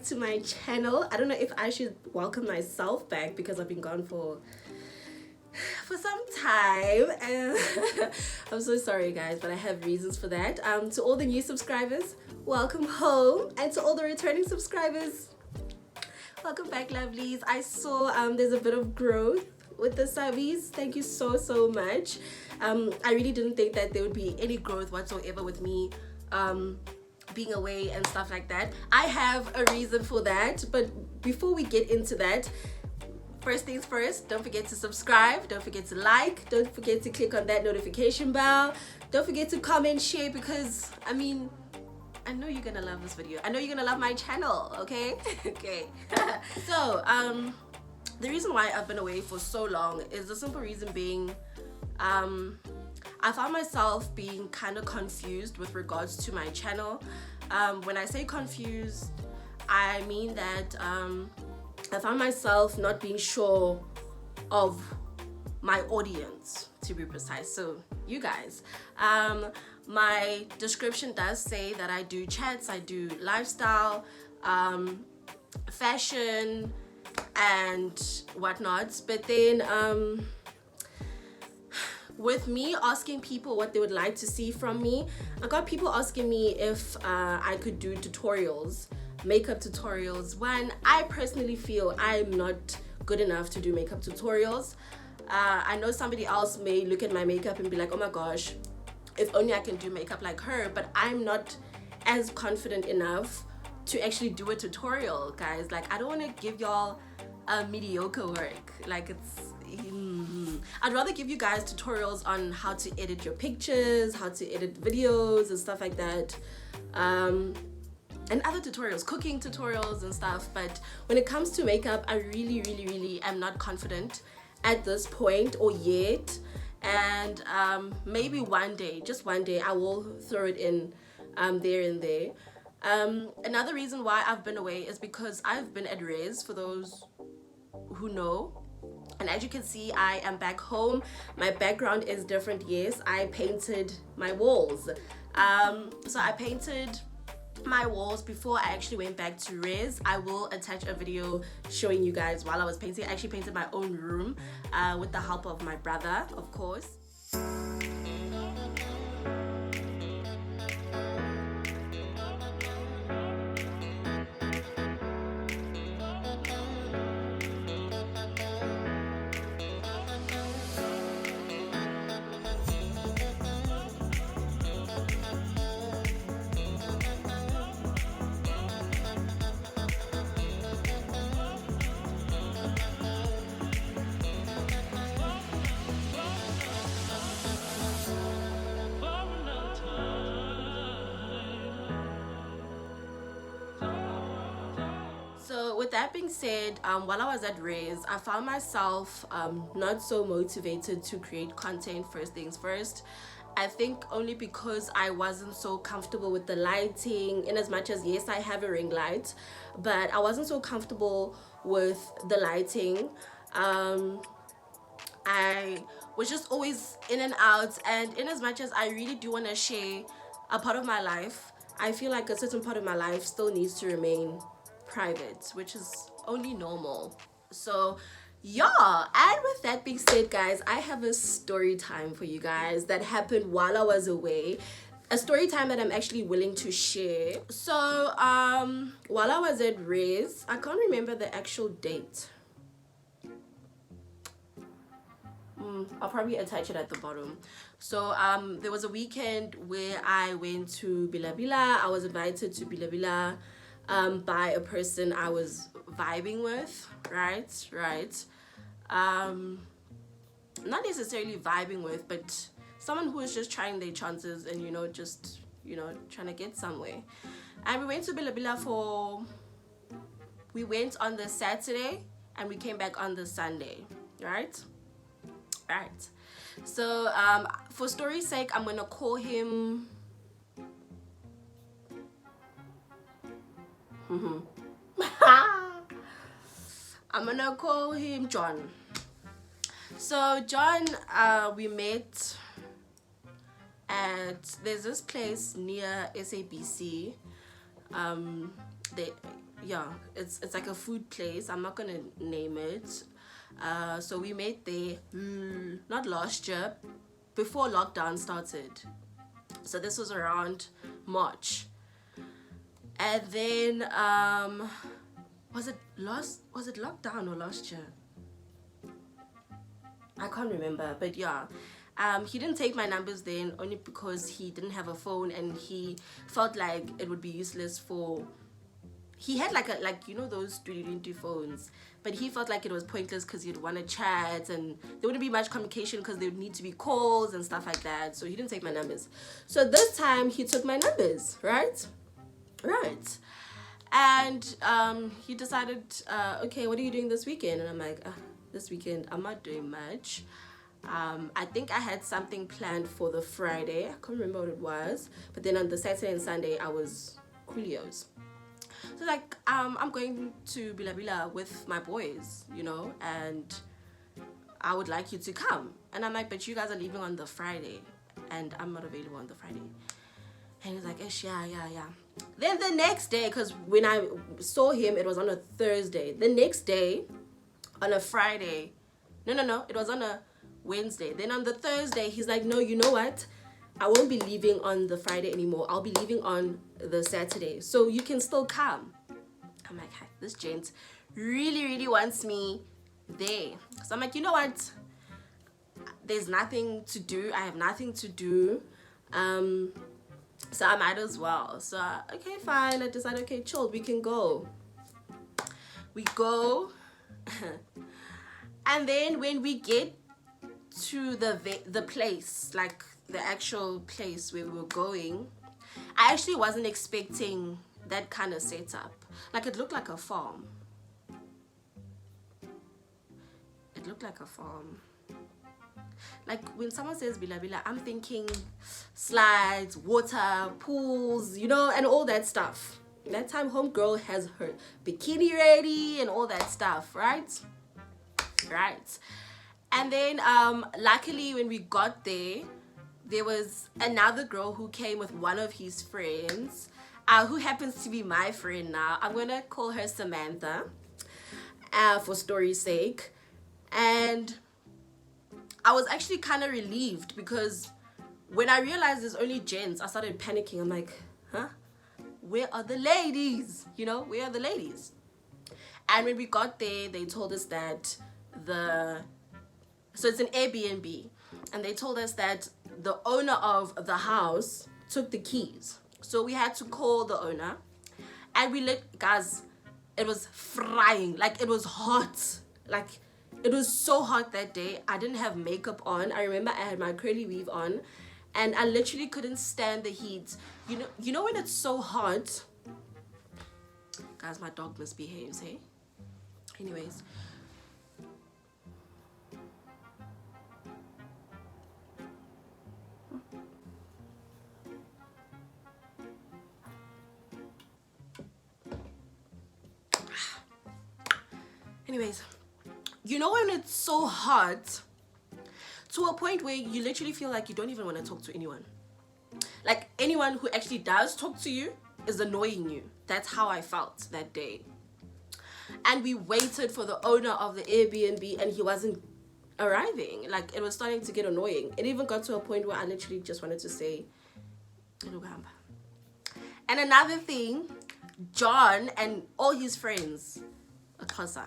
to my channel. I don't know if I should welcome myself back because I've been gone for some time, and I'm so sorry guys, but I have reasons for that. To all the new subscribers, welcome home, and to all the returning subscribers, welcome back, lovelies. I saw there's a bit of growth with the subbies. Thank you so much. I really didn't think that there would be any growth whatsoever with me being away and stuff like that. I have a reason for that, but before we get into that, first things first, don't forget to subscribe, don't forget to like, don't forget to click on that notification bell, don't forget to comment, share, because I mean, I know you're gonna love this video. I know you're gonna love my channel, okay? Okay. So the reason why I've been away for so long is the simple reason being I found myself being kind of confused with regards to my channel. When I say confused, I mean that I found myself not being sure of my audience, to be precise. So you guys, my description does say that I do chats, I do lifestyle, fashion and whatnot, but then with me asking people what they would like to see from me, I got people asking me if I could do tutorials, makeup tutorials. One, I personally feel I'm not good enough to do makeup tutorials. I know somebody else may look at my makeup and be like, oh my gosh, if only I can do makeup like her, but I'm not as confident enough to actually do a tutorial, guys. Like, I don't want to give y'all mediocre work. Like, I'd rather give you guys tutorials on how to edit your pictures, how to edit videos and stuff like that, and other tutorials, cooking tutorials and stuff. But when it comes to makeup, I really am not confident at this point or yet, and maybe one day, just one day, I will throw it in there and there. Another reason why I've been away is because I've been at res, for those who know. And as you can see, I am back home. My background is different. Yes, I painted my walls. So I painted my walls before I actually went back to res. I will attach a video showing you guys while I was painting. I actually painted my own room with the help of my brother, of course. So with that being said, while I was at res, I found myself not so motivated to create content. First things first, I think only because I wasn't so comfortable with the lighting, in as much as yes, I have a ring light, but I wasn't so comfortable with the lighting. I was just always in and out, and in as much as I really do want to share a part of my life, I feel like a certain part of my life still needs to remain private, which is only normal. So yeah, and with that being said, guys, I have a story time for you guys that happened while I was away, a story time that I'm actually willing to share. So while I was at res, I can't remember the actual date. I'll probably attach it at the bottom. So there was a weekend where I went to Billabila. I was invited to Billabila by a person I was vibing with, right? Not necessarily vibing with, but someone who was just trying their chances and just trying to get somewhere. And we went to Billabila we went on the Saturday and we came back on the Sunday, right? So for story's sake, I'm gonna call him I'm gonna call him John. So John, we met there's this place near SABC. yeah, it's like a food place. I'm not gonna name it. So we met there, not last year, before lockdown started. So this was around March. And then was it lockdown or last year? I can't remember, but yeah. He didn't take my numbers then, only because he didn't have a phone, and he felt like it would be useless for... He had like those 2020 phones, but he felt like it was pointless because he'd want to chat and there wouldn't be much communication because there would need to be calls and stuff like that. So he didn't take my numbers. So this time he took my numbers, right? And he decided, okay, what are you doing this weekend? And I'm like, this weekend I'm not doing much. I think I had something planned for the Friday. I can't remember what it was. But then on the Saturday and Sunday I was Coolio's. So like, I'm going to Billabila with my boys, you know, and I would like you to come. And I'm like, but you guys are leaving on the Friday and I'm not available on the Friday. And he's like, Ish, yeah. Then the next day, because when I saw him, it was on a Thursday. The next day, on a Friday, no, it was on a Wednesday. Then on the Thursday, he's like, no, you know what? I won't be leaving on the Friday anymore. I'll be leaving on the Saturday. So you can still come. I'm like, hi, this gent really wants me there. So I'm like, you know what? There's nothing to do. I have nothing to do. So I might as well. So, okay, fine. I decided, okay, chill. We can go. We go. And then when we get to the place, like the actual place where we were going, I actually wasn't expecting that kind of setup. Like, it looked like a farm. It looked like a farm. Like, when someone says Billabila, I'm thinking slides, water, pools, you know, and all that stuff. That time homegirl has her bikini ready and all that stuff, right? And then luckily when we got there, there was another girl who came with one of his friends, who happens to be my friend now. I'm gonna call her Samantha, for story's sake. And I was actually kind of relieved, because when I realized there's only gents, I started panicking. I'm like, huh? Where are the ladies? You know, where are the ladies? And when we got there, they told us that so it's an Airbnb, and they told us that the owner of the house took the keys. So we had to call the owner, and guys, it was frying. Like, it was hot. Like, it was so hot that day. I didn't have makeup on. I remember I had my curly weave on, and I literally couldn't stand the heat. You know when it's so hot? Guys, my dog misbehaves, hey? Anyways. You know when it's so hot to a point where you literally feel like you don't even want to talk to anyone. Like, anyone who actually does talk to you is annoying you. That's how I felt that day. And we waited for the owner of the Airbnb, and he wasn't arriving. Like, it was starting to get annoying. It even got to a point where I literally just wanted to say, and another thing, John and all his friends are Xhosa.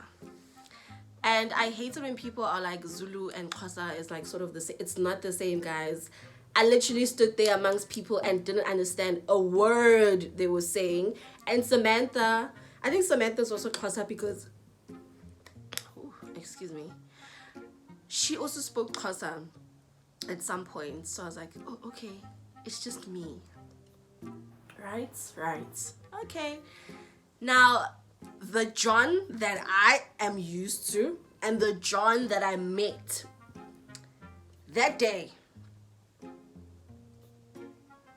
And I hate it when people are like, Zulu and Xhosa is like sort of the same. It's not the same, guys. I literally stood there amongst people and didn't understand a word they were saying. And Samantha, I think Samantha's also Xhosa because, excuse me, she also spoke Xhosa at some point. So I was like, oh, okay, it's just me. Right. Okay. Now, the John that I am used to and the John that I met that day,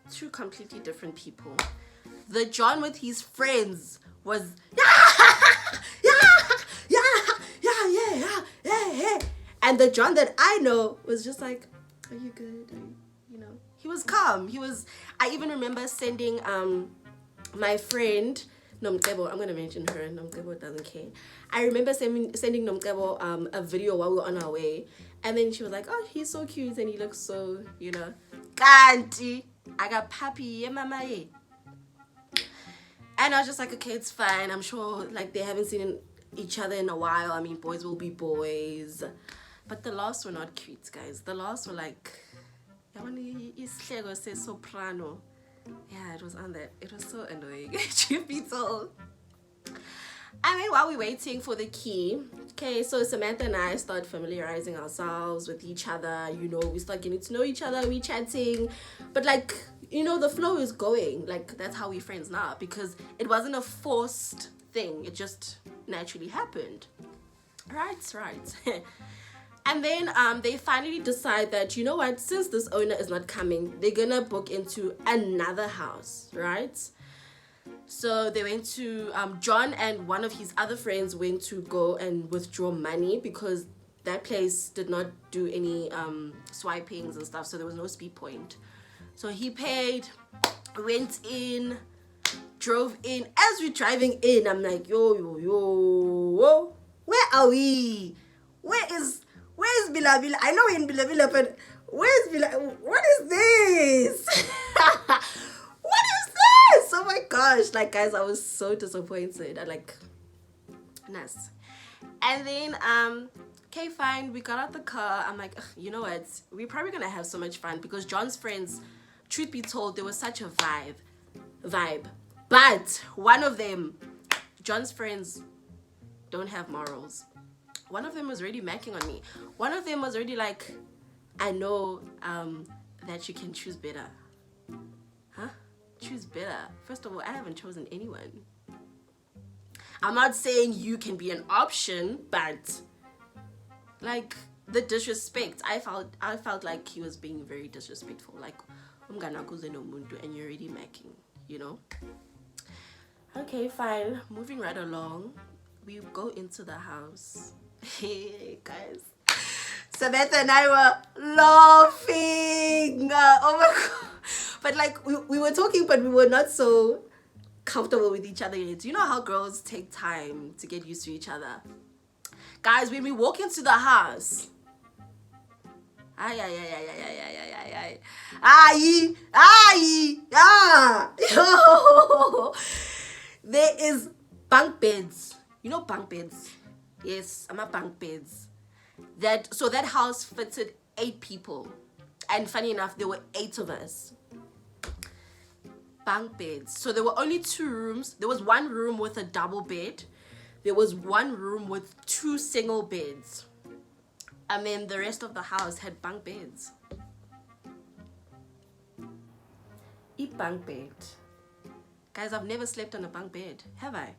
two completely different people. The John with his friends was yeah. And the John that I know was just like, are you good? You know, he was calm. I even remember sending my friend Nomcebo, I'm gonna mention her. Nomcebo doesn't care. I remember sending Nomcebo a video while we were on our way, and then she was like, "Oh, he's so cute and he looks so, you know." Kanti, I got papi, yeah, mama, yeah. And I was just like, okay, it's fine. I'm sure like they haven't seen each other in a while. I mean, boys will be boys. But the last were not cute, guys. The last were like, soprano. Yeah, it was on that. It was so annoying. Truth be told. I mean, while we're waiting for the key, okay, so Samantha and I start familiarizing ourselves with each other. You know, we start getting to know each other, we chatting. But like, you know, the flow is going. Like, that's how we're friends now, because it wasn't a forced thing. It just naturally happened. Right. And then they finally decide that, you know what, since this owner is not coming, they're gonna book into another house, right? So they went to John and one of his other friends went to go and withdraw money because that place did not do any swipings and stuff, so there was no speed point. So he paid, went in, drove in. As we're driving in, I'm like, yo, where are we? Where's Billabila? I know we're in Billabila, but where's Billabila? What is this? What is this? Oh my gosh. Like, guys, I was so disappointed. I like, nice. And then, okay, fine. We got out the car. I'm like, you know what? We're probably going to have so much fun because John's friends, truth be told, there was such a vibe. But one of them, John's friends don't have morals. One of them was already macking on me. One of them was already like, I know that you can choose better. Huh? Choose better? First of all, I haven't chosen anyone. I'm not saying you can be an option, but like the disrespect, I felt like he was being very disrespectful. Like, and you're already macking, you know? Okay, fine. Moving right along, we go into the house. Hey guys, Samantha and I were laughing. Oh my god! But like we were talking, but we were not so comfortable with each other yet. You know how girls take time to get used to each other, guys. When we walk into the house, there is bunk beds. You know bunk beds. Yes, I'm at bunk beds. So that house fitted 8 people. And funny enough, there were 8 of us. Bunk beds. So there were only 2 rooms. There was 1 room with a double bed. There was 1 room with 2 single beds. And then the rest of the house had bunk beds. A bunk bed. Guys, I've never slept on a bunk bed. Have I?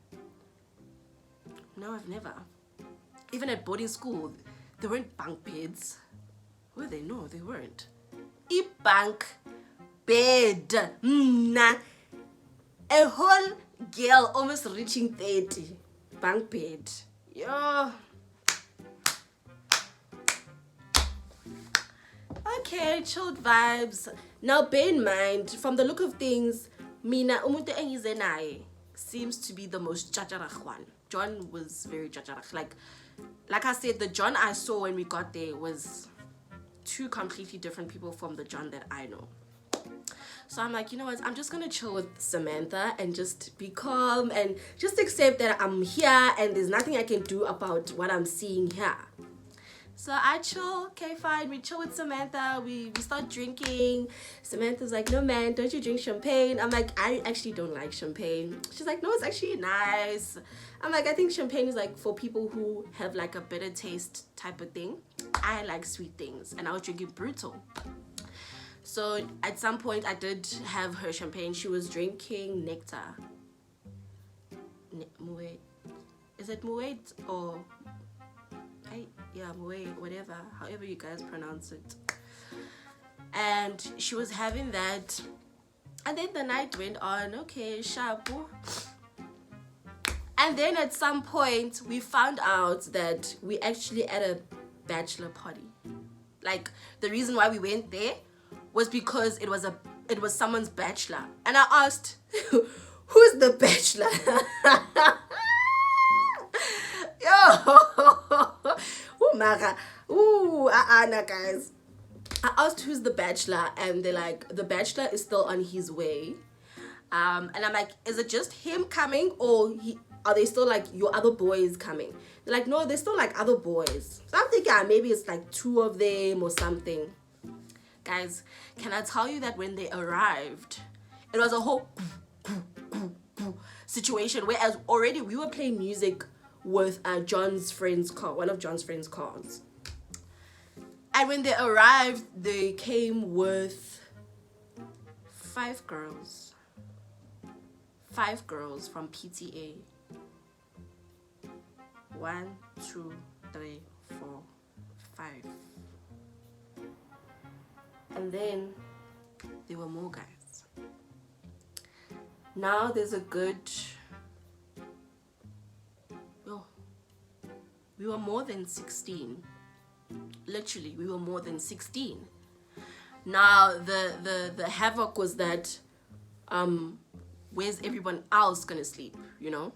No, I've never. Even at boarding school, there weren't bunk beds. Were they? No, they weren't. A bunk bed. A whole girl almost reaching 30. Bunk bed. Yo. Okay, chilled vibes. Now bear in mind, from the look of things, Mina umuntu engize naye seems to be the most jajarach one. John was very jajarach. Like I said, the John I saw when we got there was 2 completely different people from the John that I know. So I'm like, you know what? I'm just going to chill with Samantha and just be calm and just accept that I'm here and there's nothing I can do about what I'm seeing here. So I chill. Okay, fine. We chill with Samantha. We start drinking. Samantha's like, no, man, don't you drink champagne? I'm like, I actually don't like champagne. She's like, no, it's actually nice. I'm like, I think champagne is like for people who have like a bitter taste type of thing. I like sweet things. And I was drinking brutal. So at some point, I did have her champagne. She was drinking nectar. Moet. Is it Moet or... yeah, Moet, whatever, however you guys pronounce it. And she was having that. And then the night went on. Okay, shabu. And then at some point, we found out that we actually at a bachelor party. Like, the reason why we went there was because it was someone's bachelor. And I asked, who's the bachelor? Yo, ooh, Mara, ooh, nah, guys. I asked who's the bachelor, and they're like, the bachelor is still on his way. And I'm like, is it just him coming, or are they still like your other boys coming? They're like, no, they're still like other boys. So I'm thinking, maybe it's like 2 of them or something. Guys, can I tell you that when they arrived, it was a whole situation, whereas already we were playing music with John's friend's car, one of John's friend's cars. And when they arrived, they came with 5 girls. 5 girls from PTA. 1, 2, 3, 4, 5. And then there were more guys. Now there's a good... Oh, we were more than 16. Literally, we were more than 16. Now the havoc was that where's everyone else gonna sleep, you know?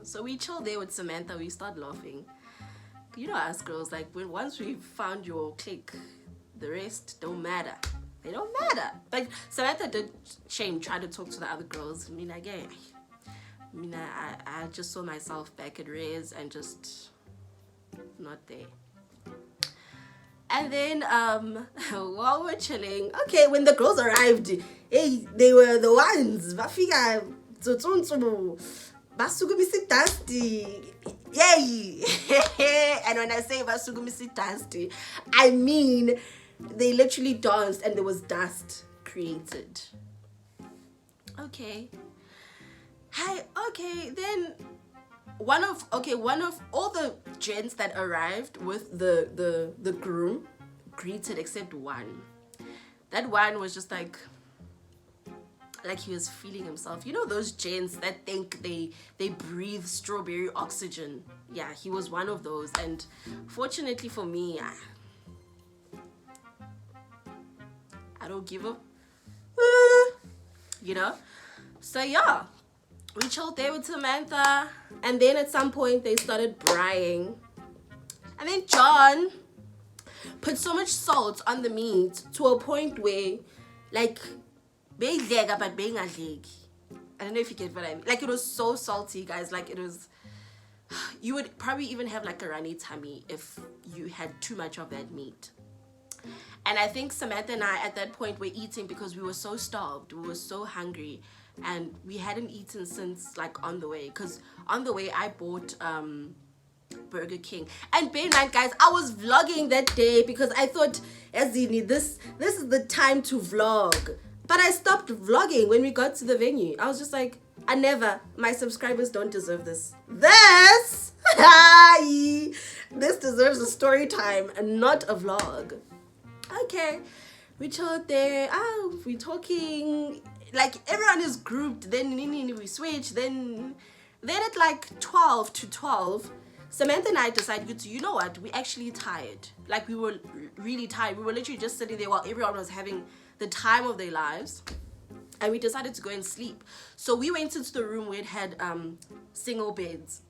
So we chill there with Samantha. We start laughing. You know us girls, like once we found your clique, the rest don't matter. They don't matter. Like Samantha did try to talk to the other girls. I mean, I just saw myself back at Reyes and just not there. And then while we're chilling, okay, when the girls arrived, hey, they were the ones. Bafika basugumisi dusty. Yay! And when I say basugumisi dusty, I mean they literally danced and there was dust created. Okay. Hi, okay, then one of all the gents that arrived with the groom greeted except one. That one was just like he was feeling himself. You know those gents that think they breathe strawberry oxygen? Yeah, he was one of those. And fortunately for me, I don't give a you know. So yeah, we chilled there with Samantha, and then at some point they started braaiing, and then John put so much salt on the meat to a point where like I don't know if you get what I mean. Like it was so salty, guys. Like it was, you would probably even have like a runny tummy if you had too much of that meat. And I think Samantha and I at that point were eating because we were so starved, we were so hungry, and we hadn't eaten since like on the way. Because on the way I bought Burger King. And bear in mind, guys, I was vlogging that day because I thought, Azini, this is the time to vlog. But I stopped vlogging when we got to the venue. I was just like, my subscribers don't deserve this. This deserves a story time and not a vlog. Okay, we chilled there. We talking. Like everyone is grouped. Then we switch. Then at like 12 to 12, Samantha and I decided, you know what? We actually tired. Like we were really tired. We were literally just sitting there while everyone was having the time of their lives, and we decided to go and sleep. So we went into the room where it had single beds.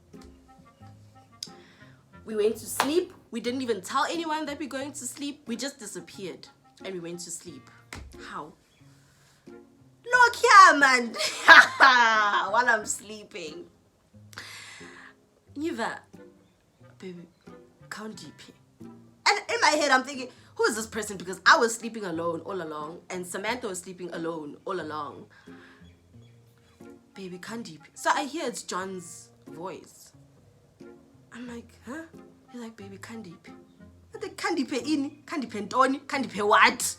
We went to sleep. We didn't even tell anyone that we're going to sleep. We just disappeared and we went to sleep. How? Look here, man. While I'm sleeping. Niva, baby, count DP. And in my head, I'm thinking, who is this person? Because I was sleeping alone all along, and Samantha was sleeping alone all along. Baby, Kandi. So I hear it's John's voice. I'm like, huh? He's like, baby, Kandi. What the Kandi pe in? Kandi pe Ntoni? Kandi pe what?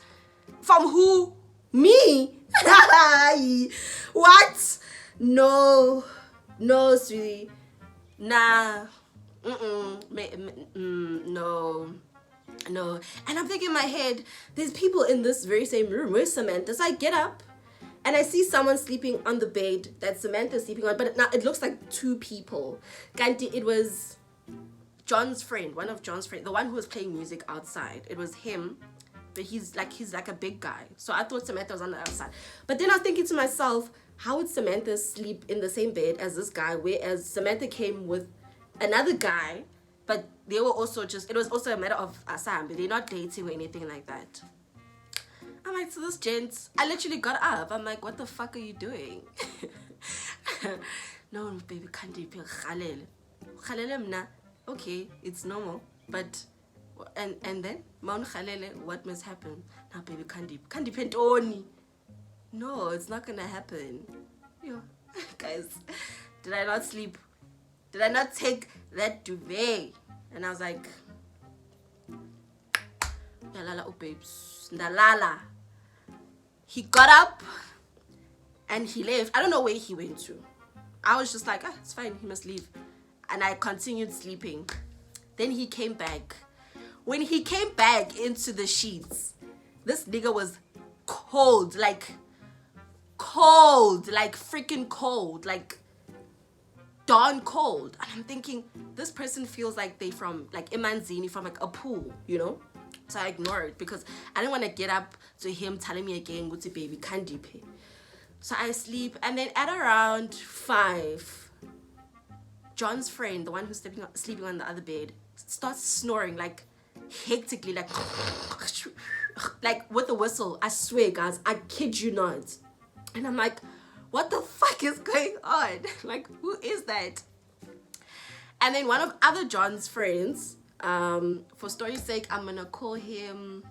From who? Me? What? No, sweetie. Nah. No. And I'm thinking in my head, there's people in this very same room. Where's Samantha? So I get up and I see someone sleeping on the bed that Samantha's sleeping on, but now it looks like 2 people. Kanti, it was John's friend, one of John's friends, the one who was playing music outside. It was him, but he's like a big guy. So I thought Samantha was on the outside. But then I was thinking to myself, how would Samantha sleep in the same bed as this guy, whereas Samantha came with another guy, but they were also just, it was also a matter of Asam, they're not dating or anything like that. I'm like, to this gent, I literally got up. I'm like, what the fuck are you doing? No, baby, can't do it. Okay, it's normal, but and then what must happen? Now, baby, can't depend on me. No, it's not gonna happen. Yo, guys, did I not sleep? Did I not take that duvet? And I was like, Yalala, oh babes, ndalala. He got up and he left. I don't know where he went to. I was just like, it's fine, he must leave. And I continued sleeping. Then he came back. When he came back into the sheets, this nigga was cold, like freaking cold, like darn cold. And I'm thinking, this person feels like they from like Imanzini, from like a pool, you know? So I ignored it because I didn't want to get up to him telling me again, "What's it, baby? Can't you pay?" So I sleep, and then at around 5, John's friend, the one who's sleeping on the other bed, starts snoring like hectically, like with a whistle. I swear, guys, I kid you not. And I'm like, what the fuck is going on? Like, who is that? And then one of other John's friends, for story's sake, I'm gonna call him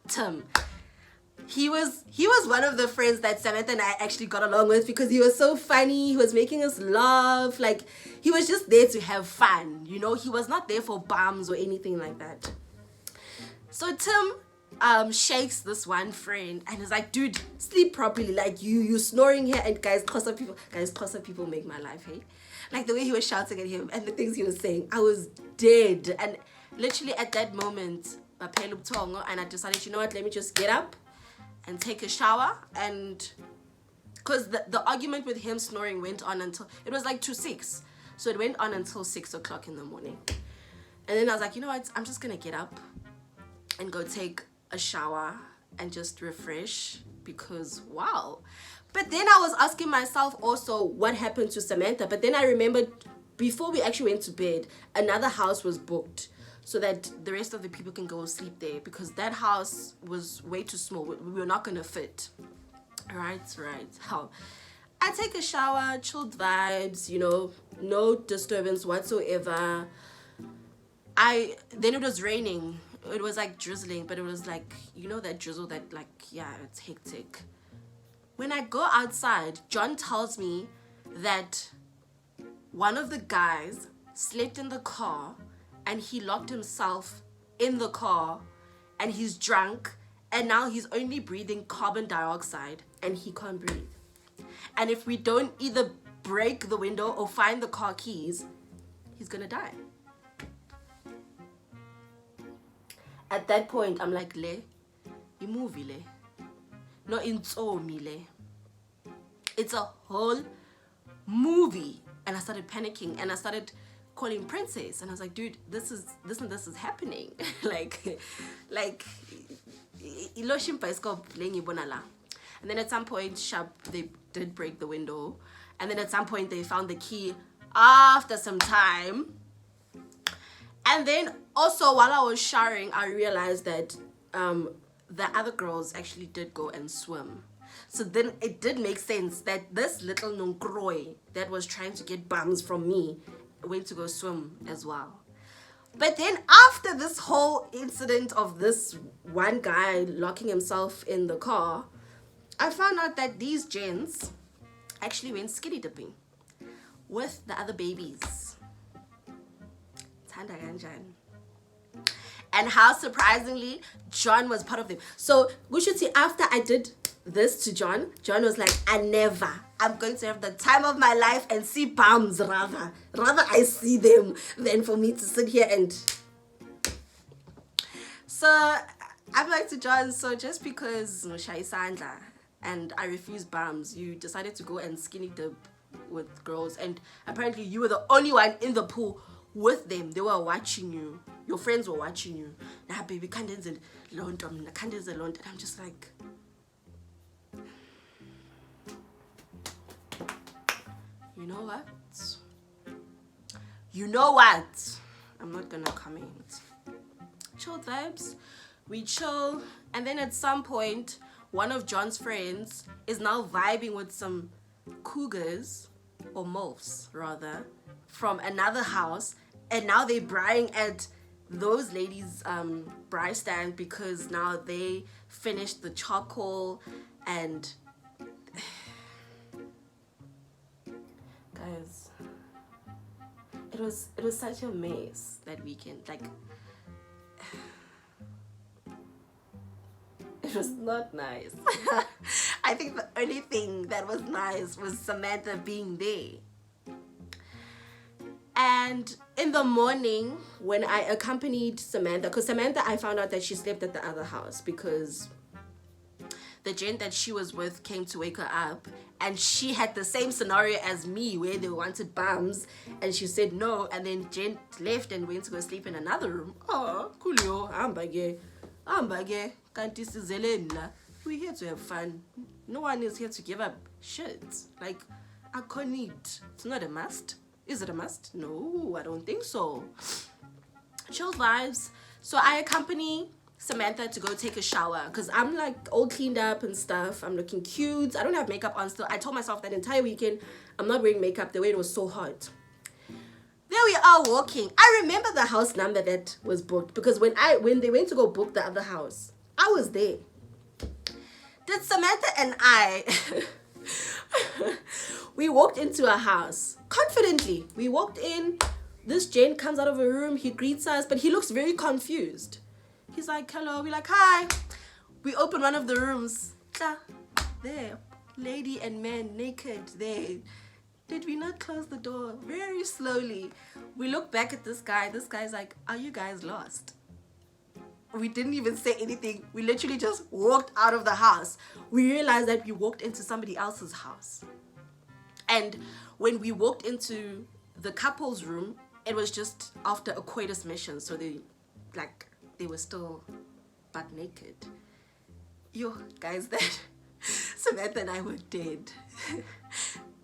Tim. He was one of the friends that Samantha and I actually got along with because he was so funny. He was making us laugh. Like, he was just there to have fun, you know? He was not there for bums or anything like that. So Tim shakes this one friend and is like, dude, sleep properly. Like, you snoring here. And guys, Xhosa people make my life, hey? Like, the way he was shouting at him and the things he was saying, I was dead. And literally at that moment, and I decided, you know what, let me just get up and take a shower. And because the argument with him snoring went on until, it was like 6. So it went on until 6 o'clock in the morning. And then I was like, you know what, I'm just gonna get up and go take a shower and just refresh because wow. But then I was asking myself also what happened to Samantha. But then I remembered before we actually went to bed, another house was booked so that the rest of the people can go sleep there because that house was way too small. We were not gonna fit. Right. How? I take a shower, chilled vibes, you know, no disturbance whatsoever. Then it was raining. It was like drizzling, but it was like, you know, that drizzle that like, yeah, it's hectic. When I go outside, John tells me that one of the guys slept in the car and he locked himself in the car and he's drunk and now he's only breathing carbon dioxide and he can't breathe. And if we don't either break the window or find the car keys, he's gonna die. At that point, I'm like, le, movie le. No, me le. It's a whole movie. And I started panicking and I started calling Princess. And I was like, dude, this is happening. like, Iloshimpa is called playing Ibonala. And then at some point, they did break the window. And then at some point, they found the key after some time. And then also while I was showering, I realized that the other girls actually did go and swim. So then it did make sense that this little nonkroi that was trying to get bums from me went to go swim as well. But then after this whole incident of this one guy locking himself in the car, I found out that these gents actually went skinny dipping with the other babies. And how surprisingly John was part of them. So Gushuti, after I did this to John was like, I'm going to have the time of my life and see bums rather I see them than for me to sit here and. So I'm like to John, so just because Shai Sandla and I refuse bums, you decided to go and skinny dip with girls, and apparently you were the only one in the pool with them. They were watching you. Your friends were watching you. Nah, baby, can't and I'm just like, You know what? You know what? I'm not gonna comment. Chill vibes. We chill, and then at some point, one of John's friends is now vibing with some cougars, or MILFs rather, from another house, and now they're braaiing at those ladies' braai stand because now they finished the charcoal. And guys, it was such a mess that weekend. Like, it was not nice. I think the only thing that was nice was Samantha being there. And in the morning, when I accompanied Samantha, because Samantha, I found out that she slept at the other house because the gent that she was with came to wake her up, and she had the same scenario as me where they wanted bums, and she said no, and then gent left and went to go sleep in another room. Oh, coolio, ambage, kanti sizeleni la. We're here to have fun. No one is here to give up shit. Like, I can't eat. It's not a must. Is it a must? No, I don't think so. Chill vibes. So I accompany Samantha to go take a shower because I'm like all cleaned up and stuff. I'm looking cute. I don't have makeup on still. I told myself that entire weekend I'm not wearing makeup the way it was so hot. There we are walking. I remember the house number that was booked because when they went to go book the other house, I was there. Did Samantha and I we walked into a house confidently. We walked in. This gent comes out of a room. He greets us, but he looks very confused. He's like, hello. We're like, hi. We open one of the rooms. There, lady and man naked there. Did we not close the door? Very slowly. We look back at this guy. This guy's like, are you guys lost? We didn't even say anything. We literally just walked out of the house. We realized that we walked into somebody else's house. And when we walked into the couple's room, it was just after a coitus mission. So they were still butt naked. Yo, guys, that Samantha and I were dead.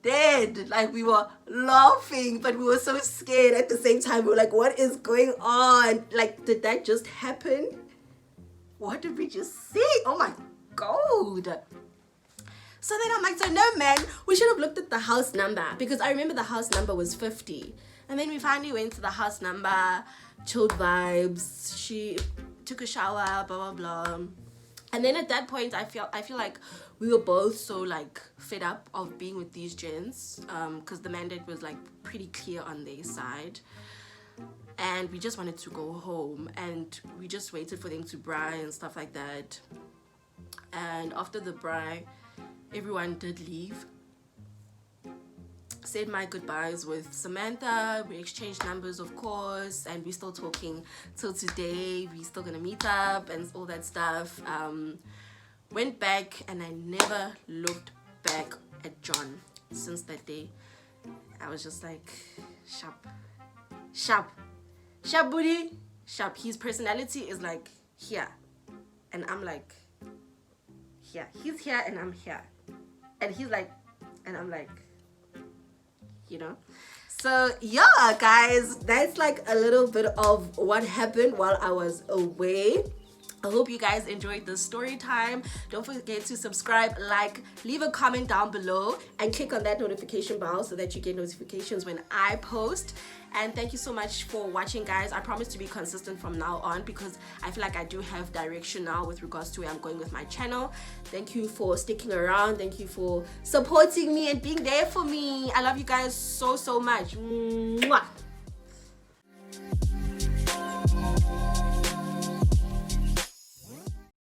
Dead. Like, we were laughing, but we were so scared at the same time. We were like, what is going on? Like, did that just happen? What did we just see? Oh my God. So then I'm like, so no, man, we should have looked at the house number because I remember the house number was 50. And then we finally went to the house number, chilled vibes. She took a shower, blah, blah, blah. And then at that point, I feel like we were both so like fed up of being with these gents because the mandate was like pretty clear on their side. And we just wanted to go home, and we just waited for them to braai and stuff like that. And after the braai, everyone did leave. Said my goodbyes with Samantha. We exchanged numbers, of course, and we're still talking till today. We're still gonna meet up and all that stuff. Went back, and I never looked back at John since that day. I was just like, sharp booty, sharp. His personality is like here, and I'm like here. He's here, and I'm here, and he's like, and I'm like, you know. So yeah, guys, that's like a little bit of what happened while I was away. I hope you guys enjoyed this story time. Don't forget to subscribe, like, leave a comment down below, and click on that notification bell so that you get notifications when I post. And thank you so much for watching, guys. I promise to be consistent from now on because I feel like I do have direction now with regards to where I'm going with my channel. Thank you for sticking around. Thank you for supporting me and being there for me. I love you guys so much. Mwah.